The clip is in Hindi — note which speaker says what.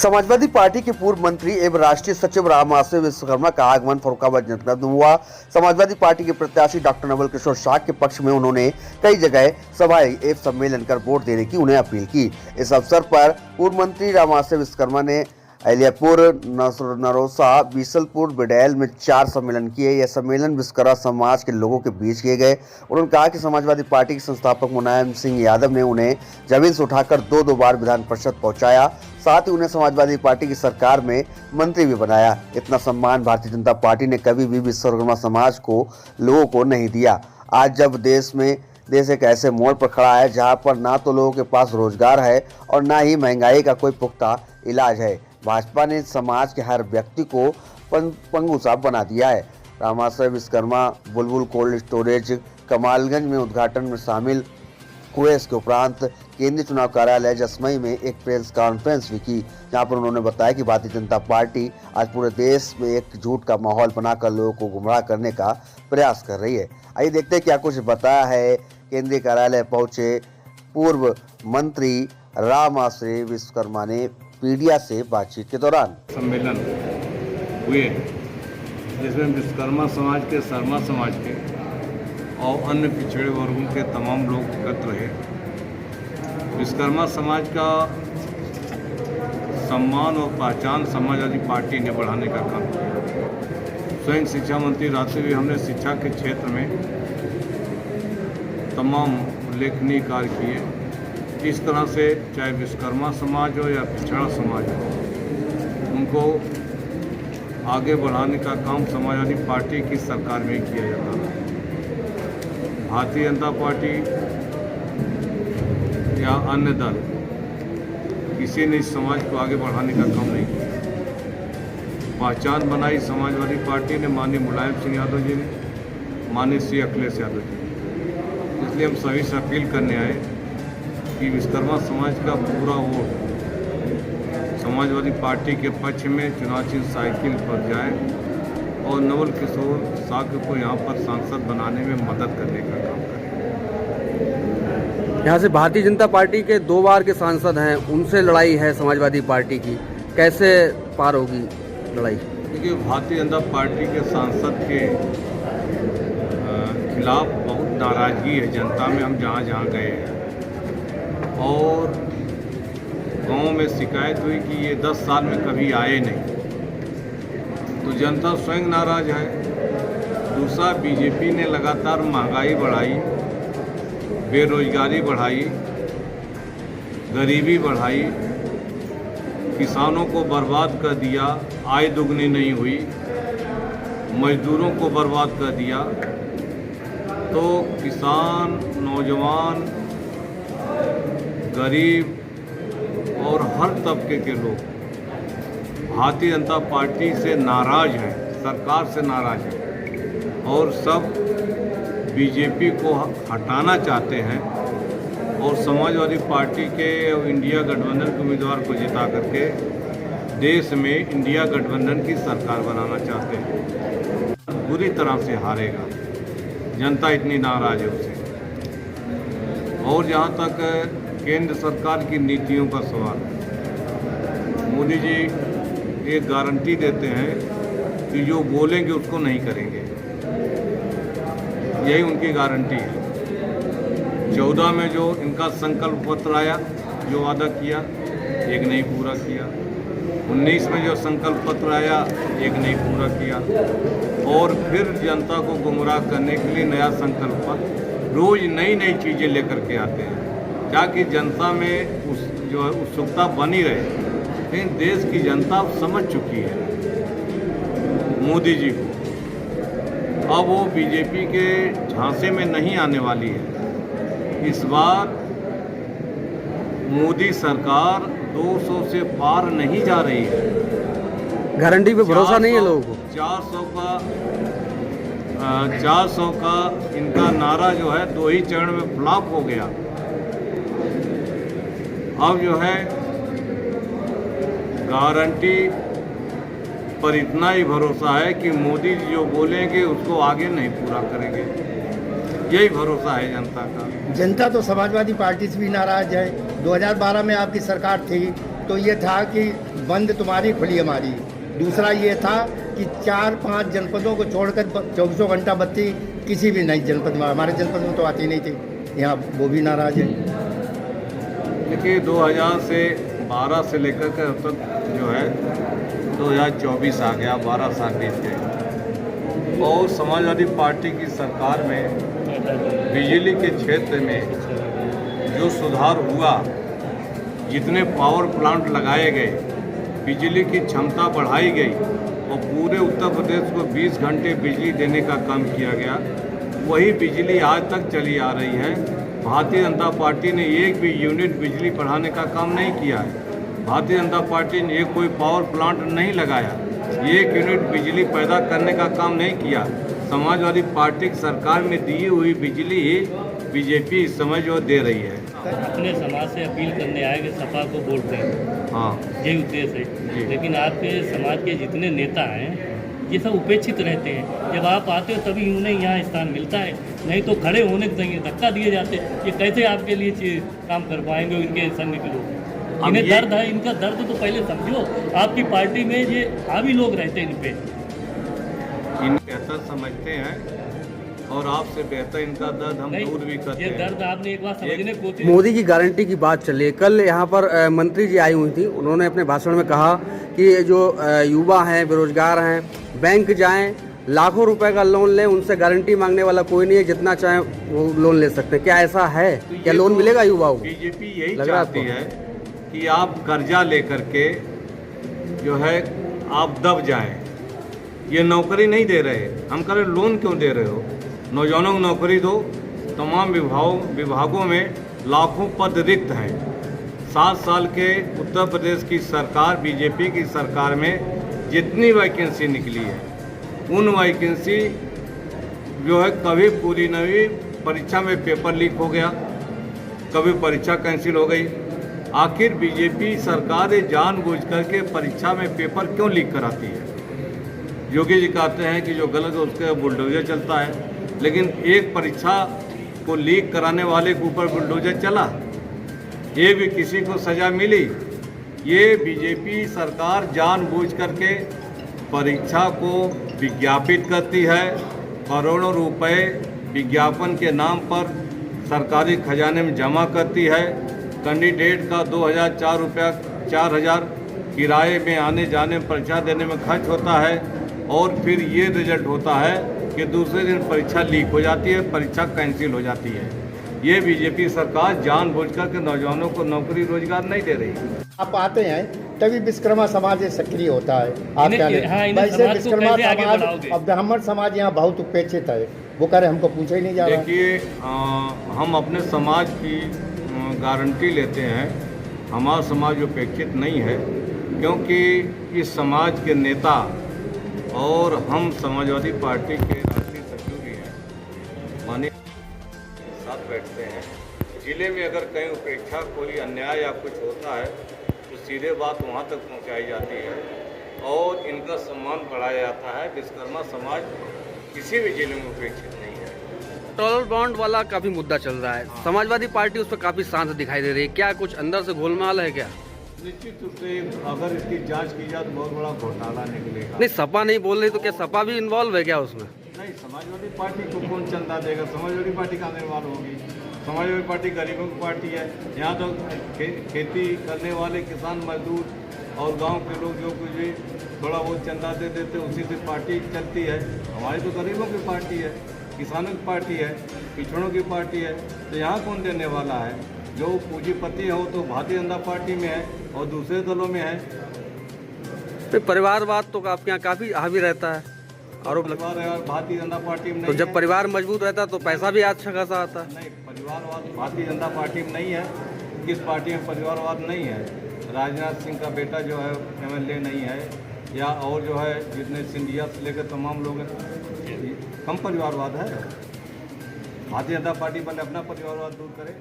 Speaker 1: समाजवादी पार्टी के पूर्व मंत्री एवं राष्ट्रीय सचिव रामआश्रय विश्वकर्मा का आगमन फर्रुखाबाद जनपद में हुआ। समाजवादी पार्टी के प्रत्याशी डॉक्टर नवल किशोर शाह के पक्ष में उन्होंने कई जगह सभाएं एवं सम्मेलन कर वोट देने की उन्हें अपील की। इस अवसर पर पूर्व मंत्री रामआश्रय विश्वकर्मा ने अलियापुर, नरोसा, बीसलपुर, बिडेल में 4 सम्मेलन किए। यह सम्मेलन विश्वकर्मा समाज के लोगों के बीच किए गए। उन्होंने कहा कि समाजवादी पार्टी के संस्थापक मुलायम सिंह यादव ने उन्हें जमीन से उठाकर 2 बार विधान परिषद पहुंचाया, साथ ही उन्हें समाजवादी पार्टी की सरकार में मंत्री भी बनाया। इतना सम्मान भारतीय जनता पार्टी ने कभी भी विश्वकर्मा समाज को लोगों को नहीं दिया। आज जब देश एक ऐसे मोड़ पर खड़ा है जहां पर ना तो लोगों के पास रोजगार है और ना ही महंगाई का कोई पुख्ता इलाज है, भाजपा ने समाज के हर व्यक्ति को पंगु सा बना दिया है। रामआश्रय विश्वकर्मा बुलबुल कोल्ड स्टोरेज कमालगंज में उद्घाटन में शामिल हुए। इसके उपरांत केंद्रीय चुनाव कार्यालय जसमई में एक प्रेस कॉन्फ्रेंस भी की, जहां पर उन्होंने बताया कि भारतीय जनता पार्टी आज पूरे देश में एक झूठ का माहौल बनाकर लोगों को गुमराह करने का प्रयास कर रही है। आइए देखते हैं क्या कुछ बताया है केंद्रीय कार्यालय पहुंचे पूर्व मंत्री रामआश्रय विश्वकर्मा ने मीडिया से बातचीत के दौरान।
Speaker 2: सम्मेलन हुए जिसमें विश्वकर्मा समाज के, शर्मा समाज के और अन्य पिछड़े वर्गों के तमाम लोग एकत्र रहे। विश्वकर्मा समाज का सम्मान और पहचान समाजवादी पार्टी ने बढ़ाने का काम किया। स्वयं शिक्षा मंत्री रहते हुए हमने शिक्षा के क्षेत्र में तमाम उल्लेखनीय कार्य किए। इस तरह से चाहे विश्वकर्मा समाज हो या पिछड़ा समाज हो, उनको आगे बढ़ाने का काम समाजवादी पार्टी की सरकार में किया जाता है। भारतीय जनता पार्टी या अन्य दल किसी ने इस समाज को आगे बढ़ाने का काम नहीं किया। पहचान बनाई समाजवादी पार्टी ने माननीय मुलायम सिंह यादव जी ने, माननीय श्री अखिलेश यादव जी ने। इसलिए हम सभी से अपील करने आए कि विश्वकर्मा समाज का पूरा वोट समाजवादी पार्टी के पक्ष में चुनाव चिन्ह साइकिल पर जाए और नवल किशोर शाह को यहाँ पर सांसद बनाने में मदद करने का काम करें।
Speaker 3: यहाँ से भारतीय जनता पार्टी के 2 बार के सांसद हैं, उनसे लड़ाई है समाजवादी पार्टी की, कैसे पार होगी लड़ाई?
Speaker 2: देखिए, भारतीय जनता पार्टी के सांसद के खिलाफ बहुत नाराजगी है जनता में। हम जहाँ जहाँ गए हैं और गांव में शिकायत हुई कि ये 10 साल में कभी आए नहीं, तो जनता स्वयं नाराज है। दूसरा, बीजेपी ने लगातार महंगाई बढ़ाई, बेरोजगारी बढ़ाई, गरीबी बढ़ाई, किसानों को बर्बाद कर दिया, आय दुगनी नहीं हुई, मजदूरों को बर्बाद कर दिया। तो किसान, नौजवान, गरीब और हर तबके के लोग भारतीय जनता पार्टी से नाराज हैं, सरकार से नाराज हैं और सब बीजेपी को हटाना चाहते हैं और समाजवादी पार्टी के और इंडिया गठबंधन के उम्मीदवार को जिता करके देश में इंडिया गठबंधन की सरकार बनाना चाहते हैं। बुरी तरह से हारेगा, जनता इतनी नाराज है उससे। और जहाँ तक केंद्र सरकार की नीतियों का सवाल है, मोदी जी एक गारंटी देते हैं कि जो बोलेंगे उसको नहीं करेंगे, यही उनकी गारंटी है। 14 में जो इनका संकल्प पत्र आया, जो वादा किया, एक नहीं पूरा किया। 19 में जो संकल्प पत्र आया, एक नहीं पूरा किया। और फिर जनता को गुमराह करने के लिए नया संकल्प पत्र रोज नई नई चीज़ें लेकर के आते हैं, ताकि जनता में उत्सुकता बनी रहे। लेकिन देश की जनता अब समझ चुकी है मोदी जी को। अब वो बीजेपी के झांसे में नहीं आने वाली है। इस बार मोदी सरकार 200 से पार नहीं जा रही है।
Speaker 3: गारंटी पे भरोसा नहीं है लोगों को।
Speaker 2: 400 का इनका नारा जो है 2 ही चरण में फ्लॉप हो गया। अब जो है गारंटी पर इतना ही भरोसा है कि मोदी जी जो बोलेंगे उसको आगे नहीं पूरा करेंगे, यही भरोसा है जनता का।
Speaker 4: जनता तो समाजवादी पार्टी से भी नाराज है। 2012 में आपकी सरकार थी, तो ये था कि बंद तुम्हारी खुली हमारी। दूसरा ये था कि 4-5 जनपदों को छोड़कर 24 घंटा बत्ती किसी भी नई जनपद में, हमारे जनपद में तो आती नहीं थी। यहाँ वो भी नाराज है।
Speaker 2: देखिए 2012 से लेकर के अब तक जो है 2024 आ गया, 12 साल बीत गए और समाजवादी पार्टी की सरकार में बिजली के क्षेत्र में जो सुधार हुआ, जितने पावर प्लांट लगाए गए, बिजली की क्षमता बढ़ाई गई और पूरे उत्तर प्रदेश को 20 घंटे बिजली देने का काम किया गया, वही बिजली आज तक चली आ रही है। भारतीय जनता पार्टी ने एक भी यूनिट बिजली बढ़ाने का काम नहीं किया है। भारतीय जनता पार्टी ने एक कोई पावर प्लांट नहीं लगाया, एक यूनिट बिजली पैदा करने का काम नहीं किया। समाजवादी पार्टी की सरकार में दी हुई बिजली बीजेपी इस समय जो दे रही है।
Speaker 5: अपने समाज से अपील करने आए कि सपा को वोट दें,
Speaker 2: हाँ
Speaker 5: यही उद्देश्य है। लेकिन आपके समाज के जितने नेता हैं ये सब उपेक्षित रहते हैं। जब आप आते हो तभी उन्हें यहाँ स्थान मिलता है, नहीं तो खड़े होने के धक्का दिए जाते। ये कैसे आपके लिए काम कर पाएंगे इनके संघ के लोग? इन्हें दर्द है, इनका दर्द तो पहले समझो। आपकी पार्टी में ये हावी लोग रहते हैं इन पे,
Speaker 2: इन बेहतर समझते हैं और आपसे बेहतर इनका दर्द हम दूर भी करते
Speaker 5: ये
Speaker 2: हैं।
Speaker 5: दर्द आपने एक बार समझने की कोशिश।
Speaker 3: मोदी की गारंटी की बात चली है। कल यहाँ पर मंत्री जी आई हुई थी, उन्होंने अपने भाषण में कहा कि जो युवा हैं, बेरोजगार हैं, बैंक जाएं, लाखों रुपए का लोन लें, उनसे गारंटी मांगने वाला कोई नहीं है, जितना चाहे वो लोन ले सकते हैं। क्या ऐसा है? क्या लोन मिलेगा युवाओं को?
Speaker 2: बीजेपी यही
Speaker 3: लग रहा
Speaker 2: चाहती है कि आप कर्जा लेकर के जो है आप दब जाएं। ये नौकरी नहीं दे रहे, हम कह रहे लोन क्यों दे रहे हो? नौजवानों को नौकरी दो। तमाम विभागों में लाखों पद रिक्त हैं। 7 साल के उत्तर प्रदेश की सरकार, बीजेपी की सरकार में जितनी वैकेंसी निकली है, उन वैकेंसी जो है कभी पूरी नहीं हुई। परीक्षा में पेपर लीक हो गया, कभी परीक्षा कैंसिल हो गई। आखिर बीजेपी सरकार ये जानबूझ करके परीक्षा में पेपर क्यों लीक कराती है? योगी जी कहते हैं कि जो गलत है उसके बुलडोजर चलता है, लेकिन एक परीक्षा को लीक कराने वाले के ऊपर बुलडोजर चला, ये भी किसी को सज़ा मिली? ये बीजेपी सरकार जानबूझ करके परीक्षा को विज्ञापित करती है। करोड़ों रुपए विज्ञापन के नाम पर सरकारी खजाने में जमा करती है। कैंडिडेट का 4,000 किराए में आने जाने में, परीक्षा देने में खर्च होता है और फिर ये रिजल्ट होता है कि दूसरे दिन परीक्षा लीक हो जाती है, परीक्षा कैंसिल हो जाती है। ये बीजेपी सरकार जानबूझकर के नौजवानों को नौकरी रोजगार नहीं दे रही।
Speaker 4: आप आते हैं तभी विश्वकर्मा समाज सक्रिय होता है। आप क्या वैसे विश्वकर्मा समाज और ब्राह्मण समाज यहाँ बहुत उपेक्षित है। वो कह रहे हमको पूछा ही नहीं जा रहा।
Speaker 2: देखिए हम अपने समाज की गारंटी लेते हैं। हमारा समाज उपेक्षित नहीं है, क्योंकि इस समाज के नेता और हम समाजवादी पार्टी के राष्ट्रीय सचिव भी हैं, माने साथ बैठते हैं। जिले में अगर कहीं उपेक्षा, कोई अन्याय या कुछ होता है तो सीधे बात वहाँ तक पहुँचाई जाती है और इनका सम्मान बढ़ाया जाता है। विश्वकर्मा समाज किसी भी जिले में उपेक्षित नहीं है।
Speaker 3: टॉलर बॉन्ड वाला काफी मुद्दा चल रहा है, समाजवादी पार्टी उस पर काफी शांत दिखाई दे रही है। क्या कुछ अंदर से गोलमाल है क्या?
Speaker 2: निश्चित रूप से अगर इसकी जांच की जाए तो बहुत बड़ा घोटाला निकलेगा।
Speaker 3: नहीं, सपा नहीं बोल रही तो क्या सपा भी इन्वॉल्व है क्या उसमें?
Speaker 2: नहीं, समाजवादी पार्टी को कौन चंदा देगा? समाजवादी पार्टी का निर्माण होगी। समाजवादी पार्टी गरीबों की पार्टी है। यहाँ तो खेती करने वाले किसान, मजदूर और गांव के लोग जो कुछ भी थोड़ा बहुत चंदा दे देते, उसी से पार्टी चलती है। हमारी तो गरीबों की पार्टी है, किसानों की पार्टी है, पिछड़ों की पार्टी है। तो यहाँ कौन देने वाला है? जो पूंजीपति हो तो भारतीय जनता पार्टी में है और दूसरे दलों में है।
Speaker 3: तो परिवारवाद तो आपके यहाँ काफी हावी रहता है, आरोप लगता
Speaker 2: परिवार भारतीय जनता पार्टी में नहीं
Speaker 3: तो जब
Speaker 2: है।
Speaker 3: परिवार मजबूत रहता है तो पैसा भी अच्छा खासा आता है।
Speaker 2: नहीं, परिवारवाद भारतीय जनता पार्टी में नहीं है। किस पार्टी में परिवारवाद नहीं है? राजनाथ सिंह का बेटा जो है MLA नहीं है, या और जो है जितने सिंधिया से लेकर तमाम लोग हैं, कम परिवारवाद है। भारतीय जनता पार्टी बने अपना परिवारवाद दूर करे।